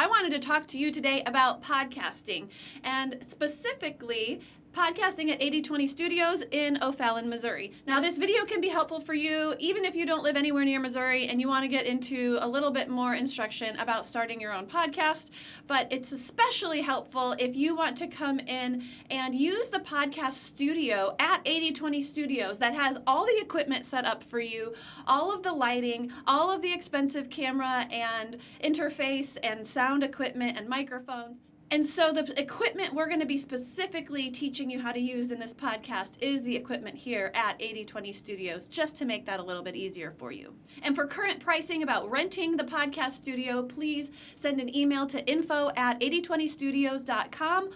I wanted to talk to you today about podcasting, and specifically podcasting at 8020 Studios in O'Fallon, Missouri. Now, this video can be helpful for you even if you don't live anywhere near Missouri and you want to get into a little bit more instruction about starting your own podcast, but it's especially helpful if you want to come in and use the podcast studio at 8020 Studios that has all the equipment set up for you, all of the lighting, all of the expensive camera and interface and sound equipment and microphones. And so the equipment we're going to be specifically teaching you how to use in this podcast is the equipment here at 8020 Studios, just to make that a little bit easier for you. And for current pricing about renting the podcast studio, please send an email to info@8020studios.com.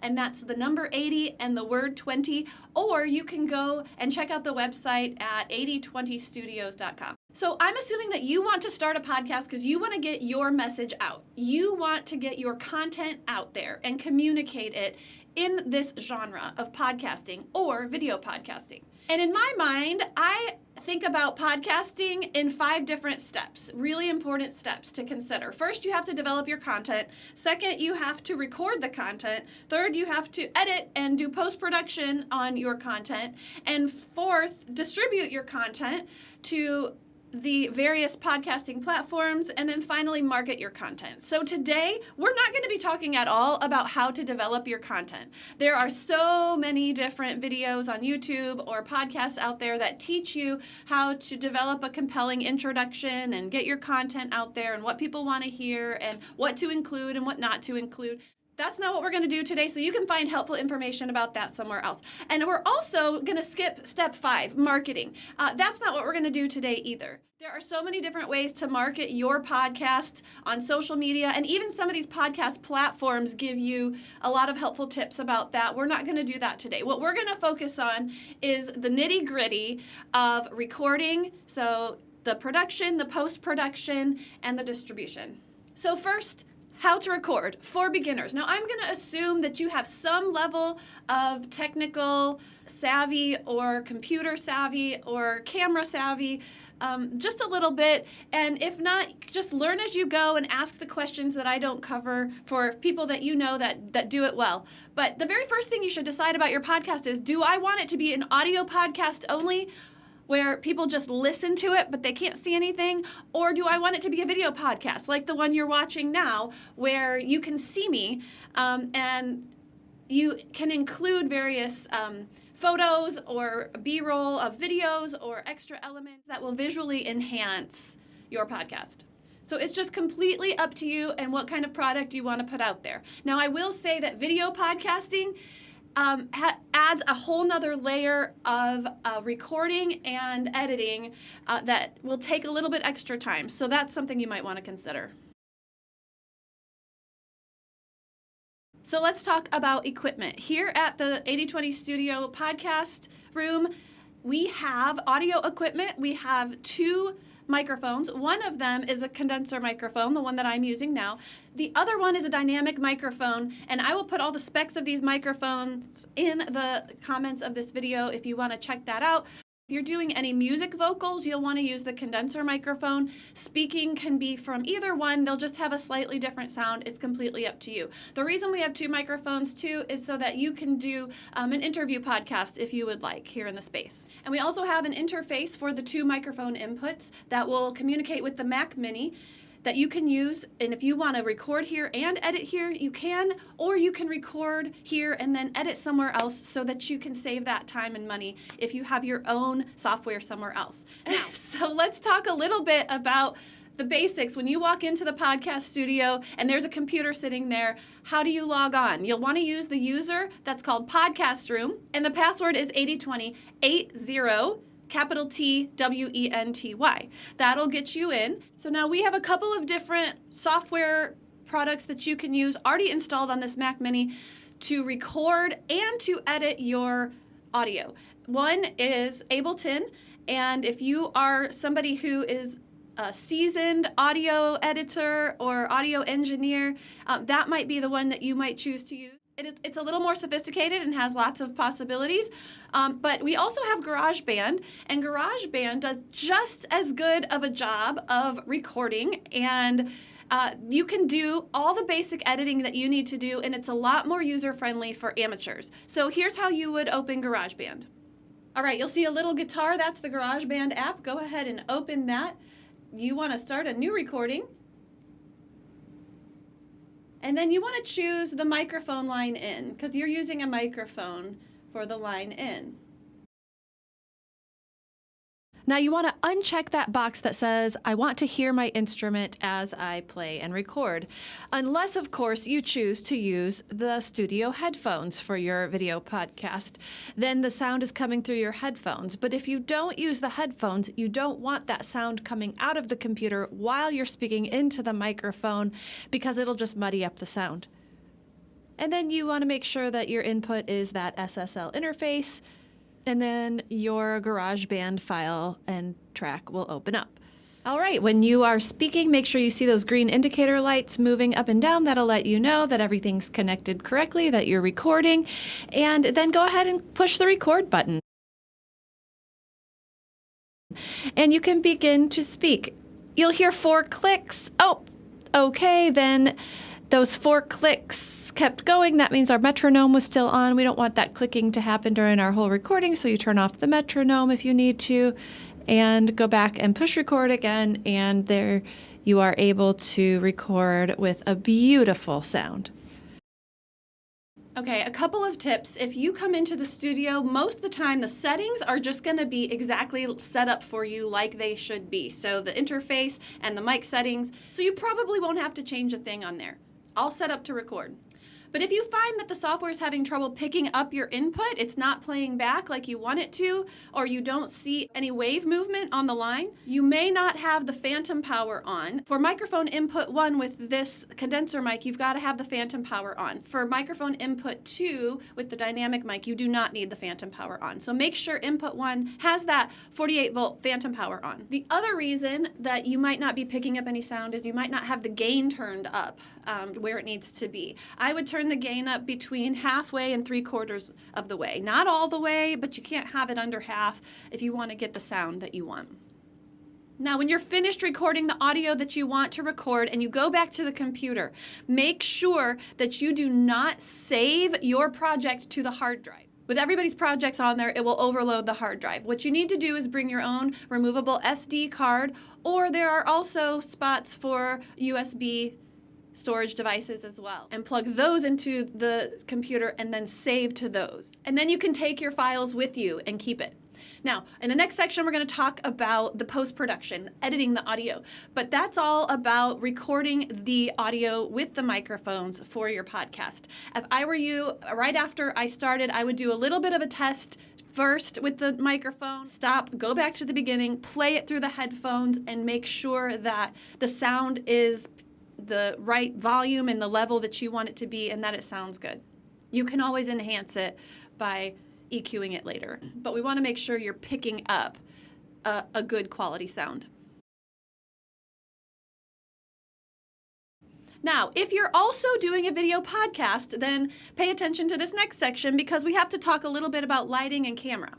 And that's the number 80 and the word 20, or you can go and check out the website at 8020studios.com. So I'm assuming that you want to start a podcast because you want to get your message out. You want to get your content out there and communicate it in this genre of podcasting or video podcasting. And in my mind, I think about podcasting in 5 different steps, really important steps to consider. First, you have to develop your content. Second, you have to record the content. Third, you have to edit and do post-production on your content. And fourth, distribute your content to the various podcasting platforms, and then finally market your content. So today, we're not going to be talking at all about how to develop your content. There are so many different videos on YouTube or podcasts out there that teach you how to develop a compelling introduction and get your content out there and what people want to hear and what to include and what not to include. That's not what we're going to do today, so you can find helpful information about that somewhere else. And we're also going to skip step 5, marketing. That's not what we're going to do today either. There are so many different ways to market your podcast on social media, and even some of these podcast platforms give you a lot of helpful tips about that. We're not going to do that today. What we're going to focus on is the nitty-gritty of recording, so the production, the post-production, and the distribution. So first, how to record for beginners. Now, I'm going to assume that you have some level of technical savvy or computer savvy or camera savvy, just a little bit. And if not, just learn as you go and ask the questions that I don't cover for people that you know that do it well. But the very first thing you should decide about your podcast is, do I want it to be an audio podcast only, where people just listen to it but they can't see anything? Or do I want it to be a video podcast like the one you're watching now, where you can see me and you can include various photos or B-roll of videos or extra elements that will visually enhance your podcast? So it's just completely up to you and what kind of product you want to put out there. Now, I will say that video podcasting adds a whole nother layer of recording and editing that will take a little bit extra time. So that's something you might want to consider. So let's talk about equipment. Here at the 8020 Studio podcast room, we have audio equipment. We have 2 microphones. One of them is a condenser microphone, the one that I'm using now. The other one is a dynamic microphone, and I will put all the specs of these microphones in the comments of this video if you want to check that out. If you're doing any music vocals, you'll want to use the condenser microphone. Speaking can be from either one. They'll just have a slightly different sound. It's completely up to you. The reason we have 2 microphones too is so that you can do an interview podcast if you would like here in the space. And we also have an interface for the 2 microphone inputs that will communicate with the Mac Mini that you can use, and if you want to record here and edit here, you can, or you can record here and then edit somewhere else so that you can save that time and money if you have your own software somewhere else. Now, so let's talk a little bit about the basics. When you walk into the podcast studio and there's a computer sitting there, how do you log on? You'll want to use the user that's called Podcast Room, and the password is 8020, 80, capital TWENTY. That'll get you in. So now we have a couple of different software products that you can use already installed on this Mac Mini to record and to edit your audio. One is Ableton, and if you are somebody who is a seasoned audio editor or audio engineer, that might be the one that you might choose to use. It's a little more sophisticated and has lots of possibilities, but we also have GarageBand, and GarageBand does just as good of a job of recording and You can do all the basic editing that you need to do, and it's a lot more user-friendly for amateurs. So here's how you would open GarageBand. All right, you'll see a little guitar. That's the GarageBand app. Go ahead and open that. You want to start a new recording. And then you want to choose the microphone line in, because you're using a microphone for the line in. Now you want to uncheck that box that says, I want to hear my instrument as I play and record. Unless, of course, you choose to use the studio headphones for your video podcast. Then the sound is coming through your headphones. But if you don't use the headphones, you don't want that sound coming out of the computer while you're speaking into the microphone, because it'll just muddy up the sound. And then you want to make sure that your input is that SSL interface, and then your GarageBand file and track will open up. All right, when you are speaking, make sure you see those green indicator lights moving up and down. That'll let you know that everything's connected correctly, that you're recording, and then go ahead and push the record button. And you can begin to speak. You'll hear 4 clicks. Oh, okay, then those 4 clicks kept going. That means our metronome was still on. We don't want that clicking to happen during our whole recording, so you turn off the metronome if you need to, and go back and push record again, and there you are able to record with a beautiful sound. Okay, a couple of tips. If you come into the studio, most of the time the settings are just going to be exactly set up for you like they should be. So the interface and the mic settings, so you probably won't have to change a thing on there. All set up to record. But if you find that the software is having trouble picking up your input, it's not playing back like you want it to, or you don't see any wave movement on the line, you may not have the phantom power on. For microphone input 1 with this condenser mic, you've got to have the phantom power on. For microphone input 2 with the dynamic mic, you do not need the phantom power on. So make sure input 1 has that 48-volt phantom power on. The other reason that you might not be picking up any sound is you might not have the gain turned up where it needs to be. I would turn the gain up between halfway and 3/4 of the way. Not all the way, but you can't have it under half if you want to get the sound that you want. Now, when you're finished recording the audio that you want to record and you go back to the computer, make sure that you do not save your project to the hard drive. With everybody's projects on there, it will overload the hard drive. What you need to do is bring your own removable SD card, or there are also spots for USB storage devices as well, and plug those into the computer and then save to those. And then you can take your files with you and keep it. Now, in the next section, we're going to talk about the post-production, editing the audio, but that's all about recording the audio with the microphones for your podcast. If I were you, right after I started, I would do a little bit of a test first with the microphone, stop, go back to the beginning, play it through the headphones, and make sure that the sound is the right volume and the level that you want it to be, and that it sounds good. You can always enhance it by EQing it later, but we want to make sure you're picking up a good quality sound. Now, if you're also doing a video podcast, then pay attention to this next section, because we have to talk a little bit about lighting and camera.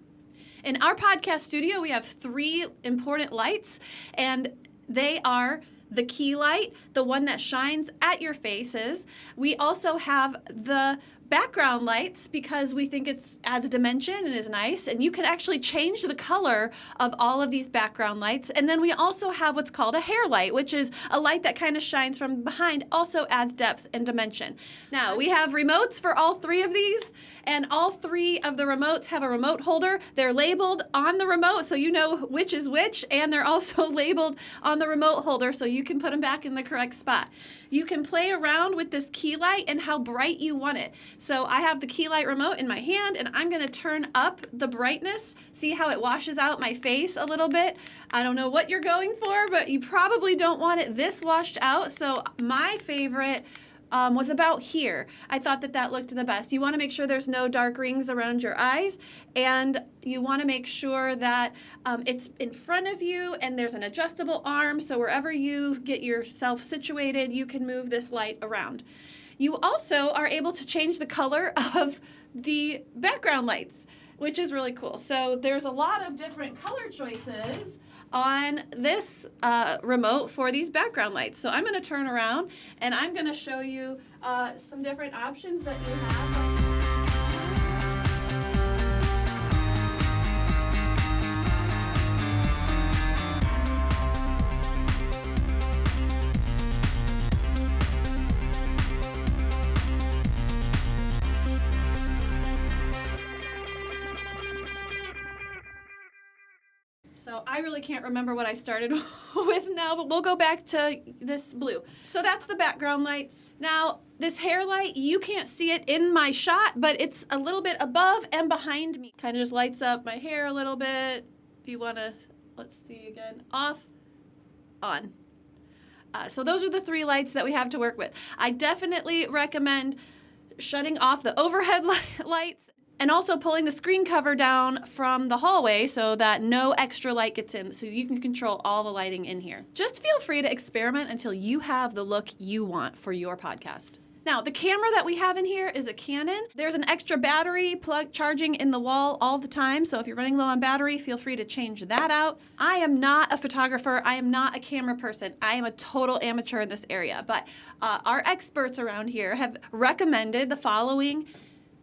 In our podcast studio, we have 3 important lights, and they are the key light, the one that shines at your faces. We also have the background lights because we think it adds dimension and is nice, and you can actually change the color of all of these background lights. And then we also have what's called a hair light, which is a light that kind of shines from behind, also adds depth and dimension. Now, we have remotes for all 3 of these, and all 3 of the remotes have a remote holder. They're labeled on the remote so you know which is which, and they're also labeled on the remote holder so you can put them back in the correct spot. You can play around with this key light and how bright you want it. So I have the key light remote in my hand, and I'm going to turn up the brightness. See how it washes out my face a little bit? I don't know what you're going for, but you probably don't want it this washed out. So my favorite was about here. I thought that looked the best. You want to make sure there's no dark rings around your eyes, and you want to make sure that it's in front of you and there's an adjustable arm, so wherever you get yourself situated, you can move this light around. You also are able to change the color of the background lights, which is really cool. So there's a lot of different color choices on this remote for these background lights. So I'm going to turn around and I'm going to show you some different options that you have. So I really can't remember what I started with now, but we'll go back to this blue. So that's the background lights. Now, this hair light, you can't see it in my shot, but it's a little bit above and behind me. Kind of just lights up my hair a little bit. If you want to, let's see again, off, on. So those are the 3 lights that we have to work with. I definitely recommend shutting off the overhead lights and also pulling the screen cover down from the hallway so that no extra light gets in, so you can control all the lighting in here. Just feel free to experiment until you have the look you want for your podcast. Now, the camera that we have in here is a Canon. There's an extra battery plug charging in the wall all the time, so if you're running low on battery, feel free to change that out. I am not a photographer. I am not a camera person. I am a total amateur in this area, but our experts around here have recommended the following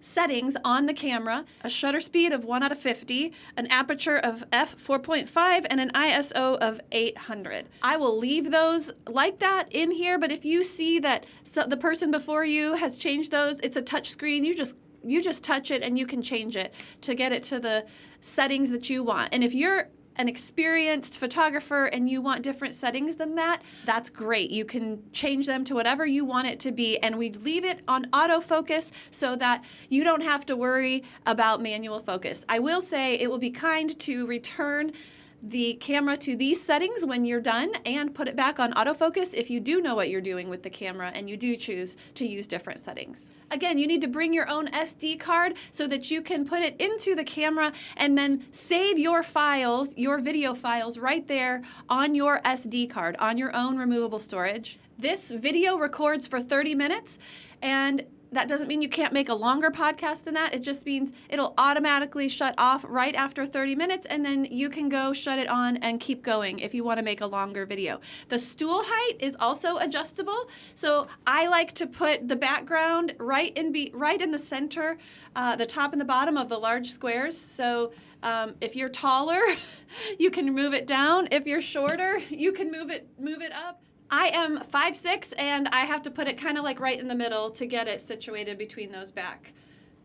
settings on the camera: a shutter speed of 1 out of 50, an aperture of f4.5, and an ISO of 800. I will leave those like that in here, but if you see that the person before you has changed those, it's a touch screen, you just touch it and you can change it to get it to the settings that you want. And if you're an experienced photographer and you want different settings than that, that's great. You can change them to whatever you want it to be, and we leave it on autofocus so that you don't have to worry about manual focus. I will say it will be kind to return the camera to these settings when you're done and put it back on autofocus if you do know what you're doing with the camera and you do choose to use different settings. Again, you need to bring your own SD card so that you can put it into the camera and then save your files, your video files, right there on your SD card, on your own removable storage. This video records for 30 minutes, and that doesn't mean you can't make a longer podcast than that. It just means it'll automatically shut off right after 30 minutes, and then you can go shut it on and keep going if you want to make a longer video. The stool height is also adjustable, so I like to put the background right in the center, the top and the bottom of the large squares. So if you're taller, you can move it down. If you're shorter, you can move it up. I am 5'6", and I have to put it kind of like right in the middle to get it situated between those back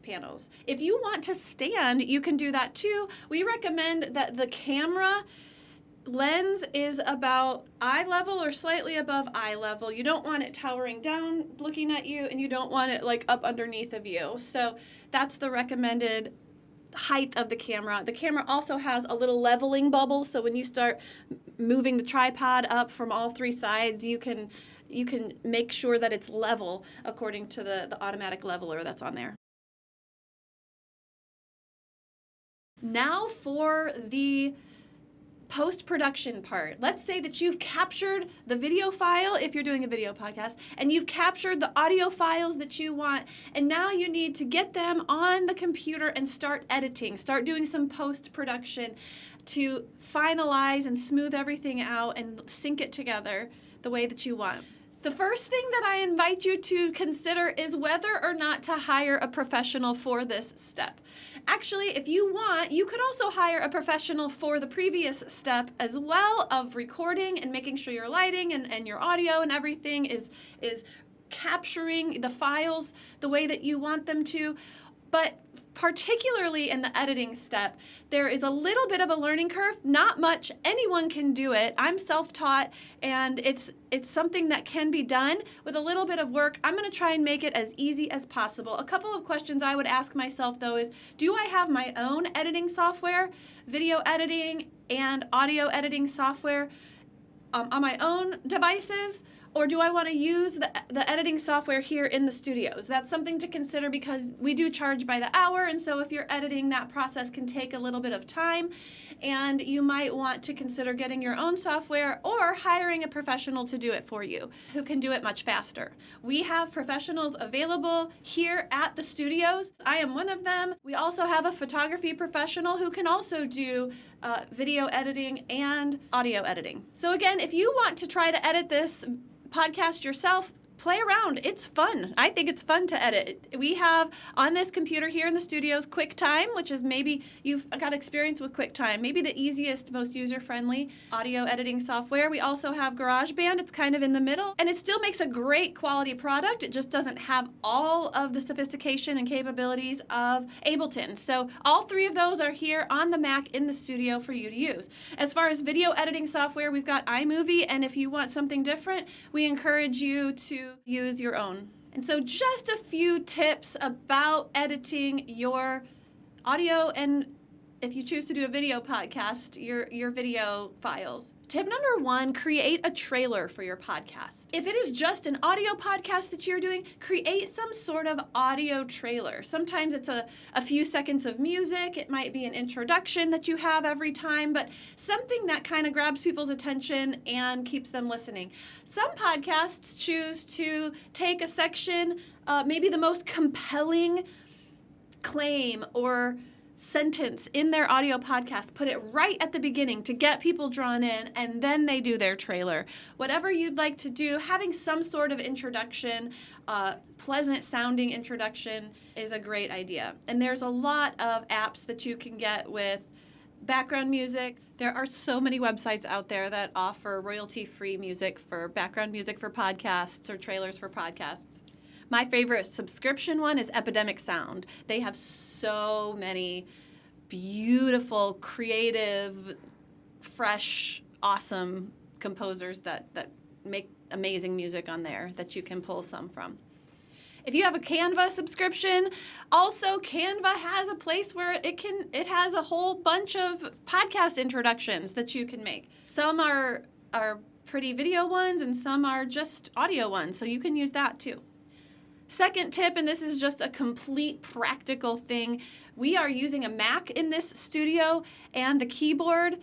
panels. If you want to stand, you can do that too. We recommend that the camera lens is about eye level or slightly above eye level. You don't want it towering down looking at you, and you don't want it like up underneath of you. So that's the recommended height of the camera. The camera also has a little leveling bubble, so when you start moving the tripod up from all 3 sides, you can make sure that it's level according to the automatic leveler that's on there. Now for the post-production part. Let's say that you've captured the video file, if you're doing a video podcast, and you've captured the audio files that you want, and now you need to get them on the computer and start editing, start doing some post-production to finalize and smooth everything out and sync it together the way that you want. The first thing that I invite you to consider is whether or not to hire a professional for this step. Actually, if you want, you could also hire a professional for the previous step as well, of recording and making sure your lighting and your audio and everything is capturing the files the way that you want them to. But particularly in the editing step, there is a little bit of a learning curve. Not much. Anyone can do it. I'm self-taught, and it's something that can be done with a little bit of work. I'm going to try and make it as easy as possible. A couple of questions I would ask myself, though, is do I have my own editing software, video editing and audio editing software on my own devices? Or do I want to use the editing software here in the studios? That's something to consider because we do charge by the hour, and so if you're editing, that process can take a little bit of time, and you might want to consider getting your own software or hiring a professional to do it for you, who can do it much faster. We have professionals available here at the studios. I am one of them. We also have a photography professional who can also do video editing and audio editing. So again, if you want to try to edit this podcast yourself, play around. It's fun. I think it's fun to edit. We have on this computer here in the studios QuickTime, which is, maybe you've got experience with QuickTime, maybe the easiest, most user-friendly audio editing software. We also have GarageBand. It's kind of in the middle, and it still makes a great quality product. It just doesn't have all of the sophistication and capabilities of Ableton. So all three of those are here on the Mac in the studio for you to use. As far as video editing software, we've got iMovie, and if you want something different, we encourage you to use your own. And so just a few tips about editing your audio, and if you choose to do a video podcast, your video files. Tip number 1, create a trailer for your podcast. If it is just an audio podcast that you're doing, create some sort of audio trailer. Sometimes it's a few seconds of music. It might be an introduction that you have every time, but something that kind of grabs people's attention and keeps them listening. Some podcasts choose to take a section, maybe the most compelling claim or sentence in their audio podcast, put it right at the beginning to get people drawn in, and then they do their trailer. Whatever you'd like to do, having some sort of introduction, pleasant sounding introduction, is a great idea. And there's a lot of apps that you can get with background music. There are so many websites out there that offer royalty-free music for background music for podcasts or trailers for podcasts. My favorite subscription one is Epidemic Sound. They have so many beautiful, creative, fresh, awesome composers that make amazing music on there that you can pull some from. If you have a Canva subscription, also Canva has a place where it has a whole bunch of podcast introductions that you can make. Some are pretty video ones and some are just audio ones, so you can use that too. Second tip, and this is just a complete practical thing, we are using a Mac in this studio, and the keyboard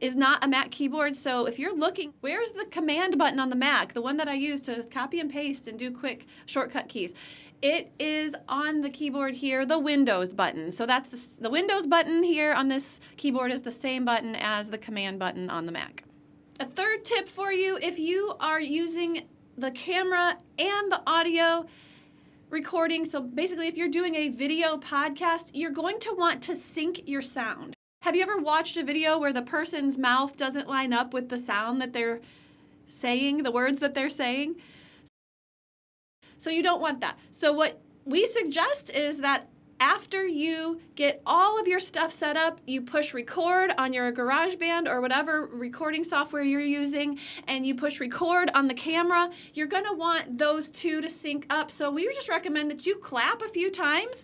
is not a Mac keyboard. So if you're looking, where's the command button on the Mac, the one that I use to copy and paste and do quick shortcut keys? It is on the keyboard here, the Windows button. So that's the Windows button here on this keyboard is the same button as the command button on the Mac. A third tip for you, if you are using the camera and the audio recording, so basically if you're doing a video podcast, you're going to want to sync your sound. Have you ever watched a video where the person's mouth doesn't line up with the sound that they're saying, the words that they're saying? So you don't want that. So what we suggest is that after you get all of your stuff set up, you push record on your GarageBand or whatever recording software you're using, and you push record on the camera. You're going to want those two to sync up. So we just recommend that you clap a few times,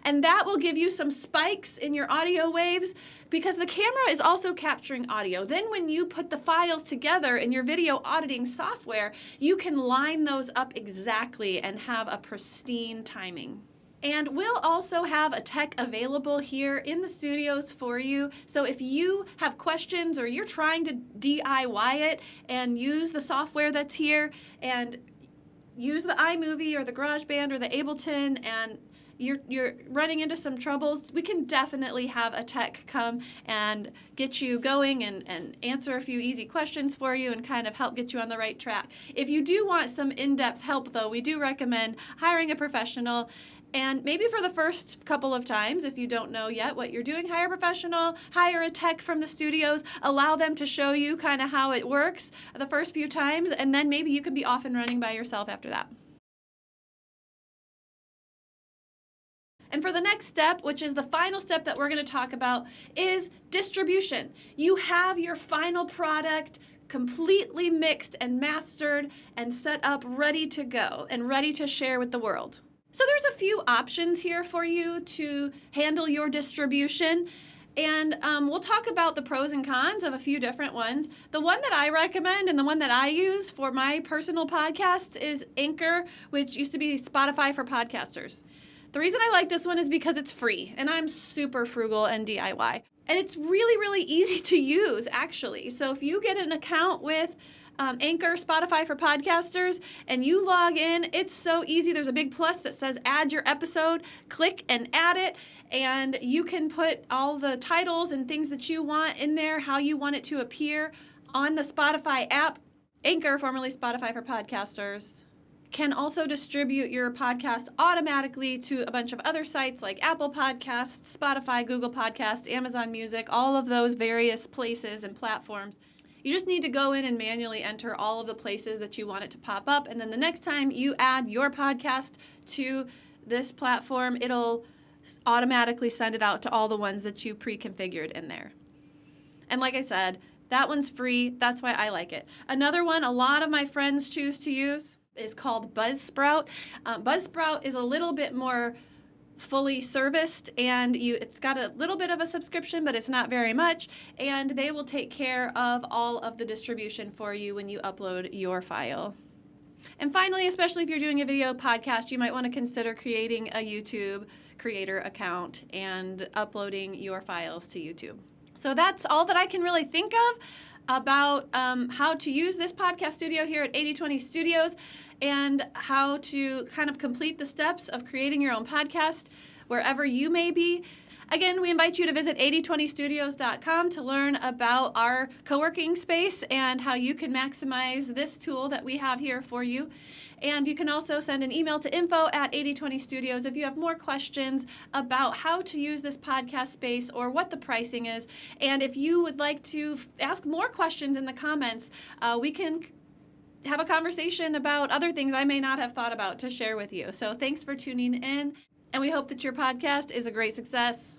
and that will give you some spikes in your audio waves because the camera is also capturing audio. Then when you put the files together in your video auditing software, you can line those up exactly and have a pristine timing. And we'll also have a tech available here in the studios for you. So if you have questions or you're trying to DIY it and use the software that's here and use the iMovie or the GarageBand or the Ableton and you're running into some troubles, we can definitely have a tech come and get you going and answer a few easy questions for you and kind of help get you on the right track. If you do want some in-depth help, though, we do recommend hiring a professional. And maybe for the first couple of times, if you don't know yet what you're doing, hire a professional, hire a tech from the studios, allow them to show you kind of how it works the first few times, and then maybe you can be off and running by yourself after that. And for the next step, which is the final step that we're going to talk about, is distribution. You have your final product completely mixed and mastered and set up, ready to go and ready to share with the world. So there's a few options here for you to handle your distribution. And we'll talk about the pros and cons of a few different ones. The one that I recommend and the one that I use for my personal podcasts is Anchor, which used to be Spotify for podcasters. The reason I like this one is because it's free, and I'm super frugal and DIY. And it's really, really easy to use, actually. So if you get an account with Anchor, Spotify for podcasters, and you log in, it's so easy. There's a big plus that says add your episode. Click and add it, and you can put all the titles and things that you want in there, how you want it to appear on the Spotify app. Anchor, formerly Spotify for podcasters, can also distribute your podcast automatically to a bunch of other sites like Apple Podcasts, Spotify, Google Podcasts, Amazon Music, all of those various places and platforms. You just need to go in and manually enter all of the places that you want it to pop up, and then the next time you add your podcast to this platform, it'll automatically send it out to all the ones that you pre-configured in there. And like I said, that one's free. That's why I like it. Another one a lot of my friends choose to use is called Buzzsprout. Buzzsprout is a little bit more fully serviced, and it's got a little bit of a subscription, but it's not very much, and they will take care of all of the distribution for you when you upload your file. And finally, especially if you're doing a video podcast, you might want to consider creating a YouTube creator account and uploading your files to YouTube. So that's all that I can really think of about how to use this podcast studio here at 8020 Studios and how to kind of complete the steps of creating your own podcast wherever you may be. Again, we invite you to visit 8020studios.com to learn about our co-working space and how you can maximize this tool that we have here for you. And you can also send an email to info@8020studios if you have more questions about how to use this podcast space or what the pricing is. And if you would like to ask more questions in the comments, we can have a conversation about other things I may not have thought about to share with you. So thanks for tuning in, and we hope that your podcast is a great success.